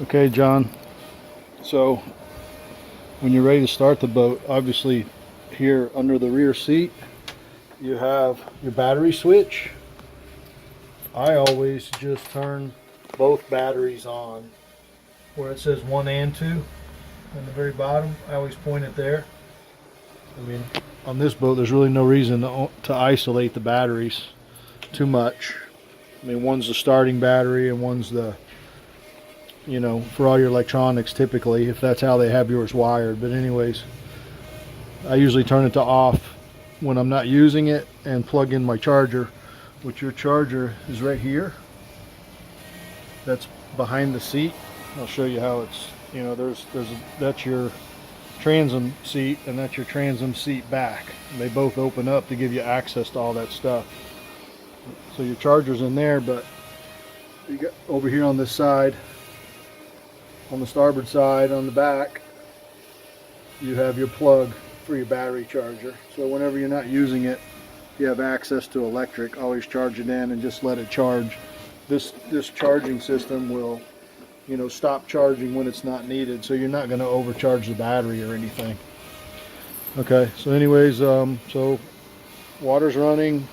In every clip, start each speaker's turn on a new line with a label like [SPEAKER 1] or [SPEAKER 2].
[SPEAKER 1] Okay, John. So when you're ready to start the boat, obviously here under the rear seat, you have your battery switch. I always just turn both batteries on where it says 1 and 2 on the very bottom. I always point it there. I mean, on this boat, there's really no reason to isolate the batteries too much. I mean, one's the starting battery and one's the, you know, for all your electronics typically, if that's how they have yours wired. But anyways, I usually turn it to off when I'm not using it and plug in my charger, which your charger is right here. That's behind the seat. I'll show you how it's, you know, that's your transom seat and that's your transom seat back. And they both open up to give you access to all that stuff. So your charger's in there, but you got over here on this side, on the starboard side, on the back, you have your plug for your battery charger. So whenever you're not using it, you have access to electric, always charge it in and just let it charge. This charging system will, you know, stop charging when it's not needed, so you're not going to overcharge the battery or anything. Okay, so anyways, so water's running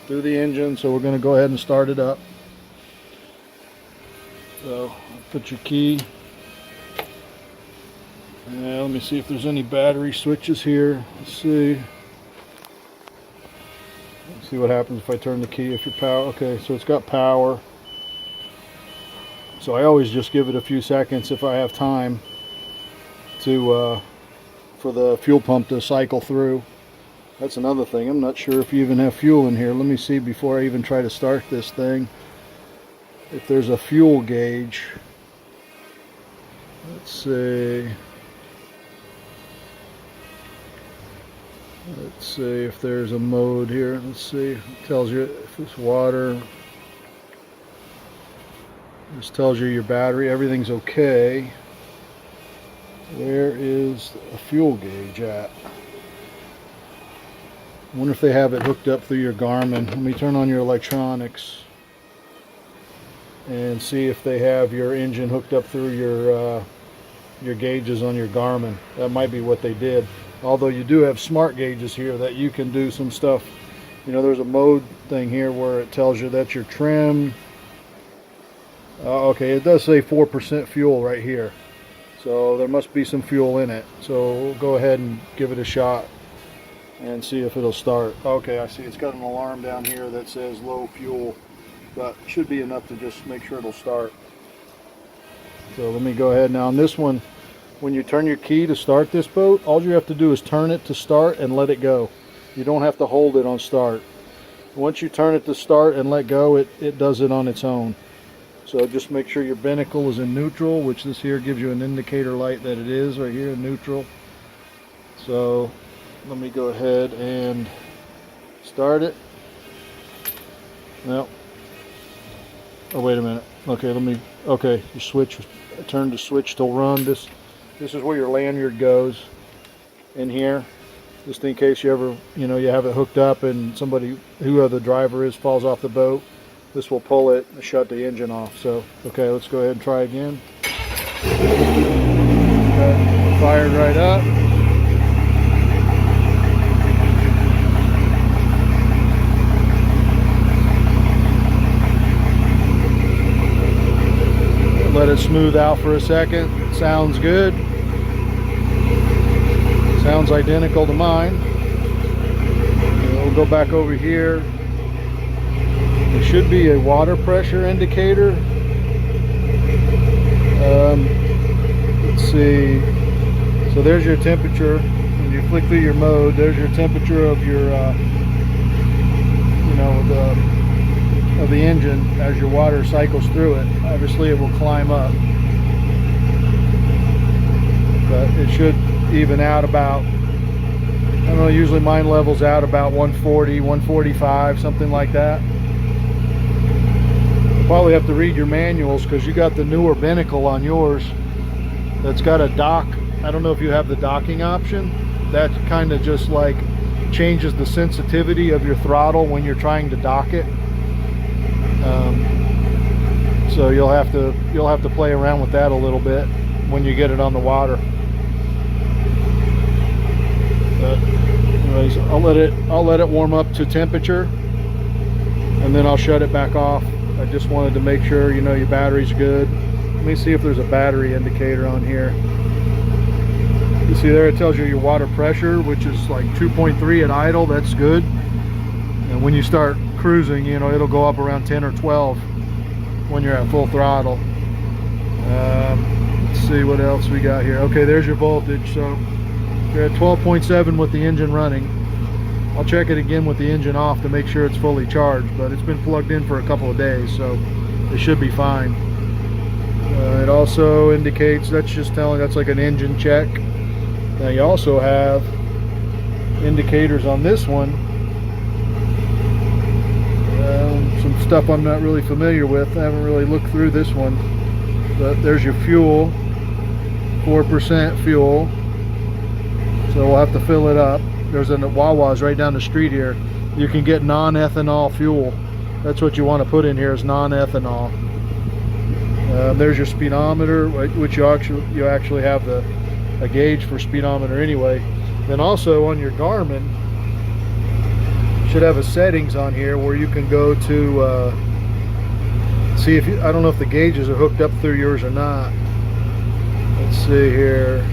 [SPEAKER 1] through the engine, so we're going to go ahead and start it up. So put your key. Yeah, let me see if there's any battery switches here. Let's see. Let's see what happens if I turn the key. If your power, okay, so it's got power. So I always just give it a few seconds if I have time to for the fuel pump to cycle through. That's another thing. I'm not sure if you even have fuel in here. Let me see before I even try to start this thing if there's a fuel gauge. Let's see. Let's see if there's a mode here. Let's see. It tells you if it's water. This tells you your battery. Everything's okay. Where is a fuel gauge at? I wonder if they have it hooked up through your Garmin. Let me turn on your electronics and see if they have your engine hooked up through your gauges on your Garmin. That might be what they did. Although you do have smart gauges here that you can do some stuff. You know, there's a mode thing here where it tells you that's your trim. Okay, it does say 4% fuel right here. So there must be some fuel in it. So we'll go ahead and give it a shot and see if it'll start. Okay, I see it's got an alarm down here that says low fuel, but it should be enough to just make sure it'll start. So let me go ahead now. On this one, when you turn your key to start this boat, all you have to do is turn it to start and let it go. You don't have to hold it on start. Once you turn it to start and let go, it does it on its own. So just make sure your binnacle is in neutral, which this here gives you an indicator light that it is right here in neutral. So let me go ahead and start it. No. Oh, wait a minute. Okay, okay, your switch, turn the switch to run. This is where your lanyard goes in here, just in case you ever, you know, you have it hooked up and somebody, whoever the driver is, falls off the boat. This will pull it and shut the engine off. So, okay, let's go ahead and try again. Okay, fired right up. Let it smooth out for a second. Sounds good. Sounds identical to mine. We'll go back over here. There should be a water pressure indicator. Let's see. So there's your temperature. When you flick through your mode, there's your temperature of your, you know, of the engine as your water cycles through it. Obviously, it will climb up, but it should even out about, I don't know, usually mine levels out about 140, 145, something like that. Probably have to read your manuals because you got the newer binnacle on yours that's got a dock. I don't know if you have the docking option. That kind of just like changes the sensitivity of your throttle when you're trying to dock it. So you'll have to play around with that a little bit when you get it on the water. But anyways, I'll let it warm up to temperature, and then I'll shut it back off. I just wanted to make sure, you know, your battery's good. Let me see if there's a battery indicator on here. You see there, it tells you your water pressure, which is like 2.3 at idle. That's good. And when you start cruising, you know, it'll go up around 10 or 12 when you're at full throttle. Let's see what else we got here. Okay, there's your voltage. So you're at 12.7 with the engine running. I'll check it again with the engine off to make sure it's fully charged, but it's been plugged in for a couple of days, so it should be fine. It also indicates, that's just telling, that's like an engine check. Now you also have indicators on this one. Some stuff I'm not really familiar with. I haven't really looked through this one. But there's your fuel, 4% fuel. So we'll have to fill it up. There's a Wawa's right down the street here. You can get non-ethanol fuel. That's what you want to put in here, is non-ethanol. There's your speedometer, which you actually have a gauge for speedometer anyway. Then also on your Garmin, you should have a settings on here where you can go to see if I don't know if the gauges are hooked up through yours or not. Let's see here.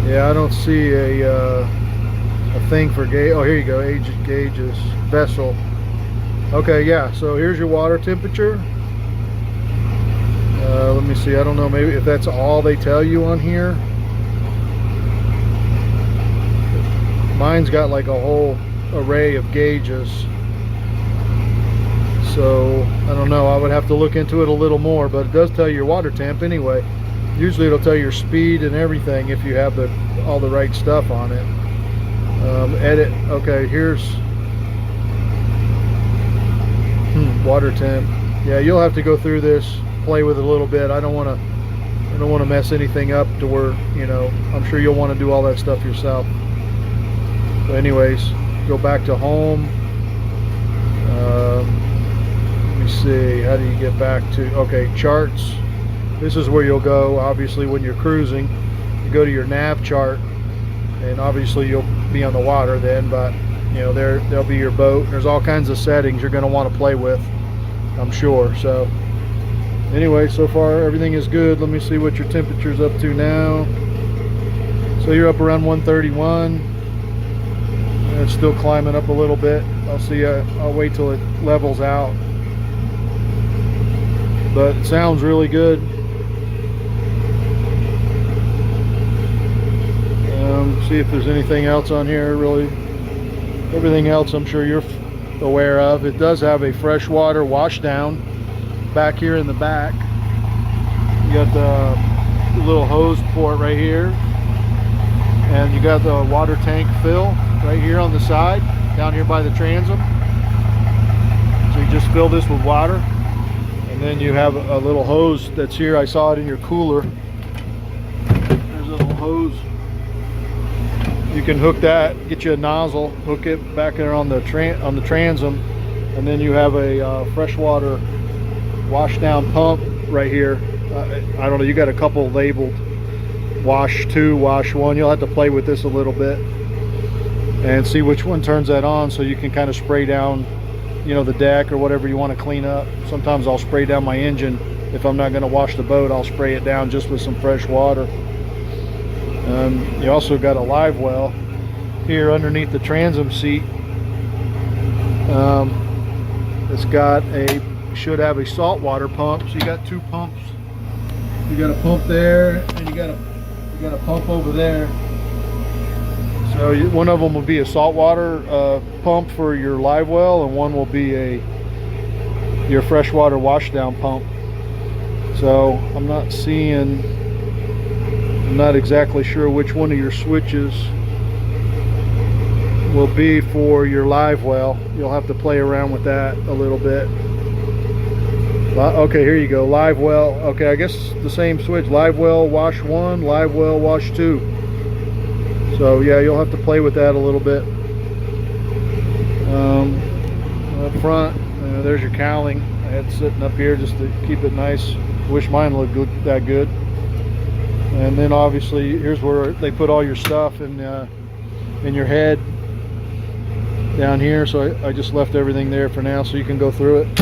[SPEAKER 1] Yeah, I don't see a thing for gauge. Oh, here you go, gauges, vessel. Okay, yeah, so here's your water temperature. Let me see, I don't know, maybe if that's all they tell you on here. Mine's got like a whole array of gauges. So, I don't know, I would have to look into it a little more, but it does tell you your water temp anyway. Usually it'll tell you your speed and everything if you have all the right stuff on it. Edit, okay, here's water temp. Yeah, you'll have to go through this, play with it a little bit. I don't want to mess anything up to where, you know, I'm sure you'll want to do all that stuff yourself. But anyways, go back to home. Let me see, how do you get back to, okay, charts. This is where you'll go, obviously, when you're cruising. You go to your nav chart, and obviously you'll be on the water then, but you know, there'll be your boat. There's all kinds of settings you're going to want to play with, I'm sure. So anyway, so far everything is good. Let me see what your temperature's up to now. So you're up around 131. And it's still climbing up a little bit. I'll wait till it levels out. But it sounds really good. See if there's anything else on here. Really, everything else I'm sure you're aware of. It does have a freshwater washdown back here in the back. You got the little hose port right here, and you got the water tank fill right here on the side, down here by the transom. So you just fill this with water, and then you have a little hose that's here. I saw it in your cooler. There's a little hose. You can hook that, get you a nozzle, hook it back there on the transom, and then you have a freshwater washdown pump right here. I don't know, you got a couple labeled, wash 2, wash 1. You'll have to play with this a little bit and see which one turns that on, so you can kind of spray down, you know, the deck or whatever you want to clean up. Sometimes I'll spray down my engine. If I'm not going to wash the boat, I'll spray it down just with some fresh water. You also got a live well here underneath the transom seat. It's got should have a saltwater pump. So you got 2 pumps. You got a pump there, and you got a pump over there. So one of them will be a saltwater pump for your live well, and one will be your freshwater washdown pump. So I'm not exactly sure which one of your switches will be for your live well. You'll have to play around with that a little bit. Okay, here you go, live well. Okay, I guess the same switch, live well wash 1, live well wash 2. So yeah, you'll have to play with that a little bit. Up front, there's your cowling. I had it sitting up here just to keep it nice. Wish mine looked that good. And then obviously here's where they put all your stuff in your head down here. So I just left everything there for now so you can go through it.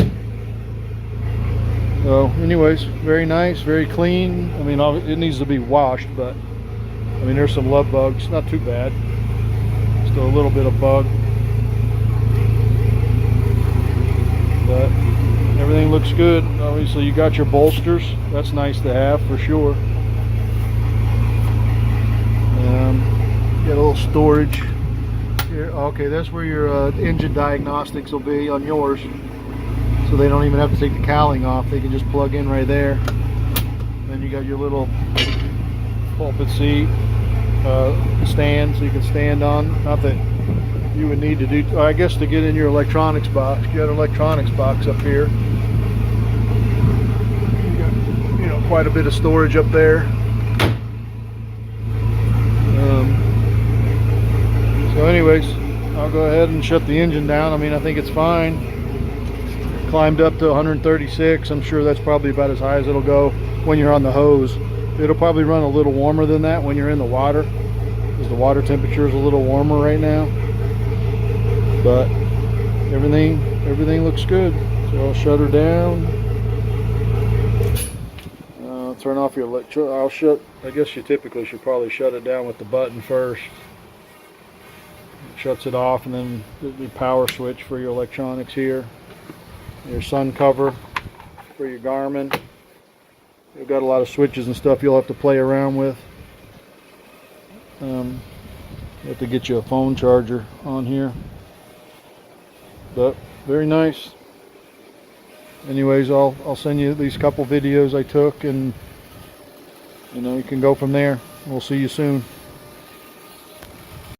[SPEAKER 1] So anyways, very nice, very clean. I mean, it needs to be washed, but I mean, there's some love bugs, not too bad. Still a little bit of bug, but everything looks good. Obviously you got your bolsters, that's nice to have for sure. Got a little storage here. Okay, that's where your engine diagnostics will be on yours, so they don't even have to take the cowling off. They can just plug in right there. Then you got your little pulpit seat stand, so you can stand on. Not that you would need to do, I guess, to get in your electronics box. You got an electronics box up here. You got, you know, quite a bit of storage up there. So anyways, I'll go ahead and shut the engine down. I mean, I think it's fine. Climbed up to 136. I'm sure that's probably about as high as it'll go when you're on the hose. It'll probably run a little warmer than that when you're in the water, because the water temperature is a little warmer right now. But everything looks good. So I'll shut her down. Turn off your I guess you typically should probably shut it down with the button first. It shuts it off, and then the power switch for your electronics here. Your sun cover for your Garmin. You've got a lot of switches and stuff you'll have to play around with. You have to get you a phone charger on here. But very nice. Anyways, I'll send you these couple videos I took, and you know, you can go from there. We'll see you soon.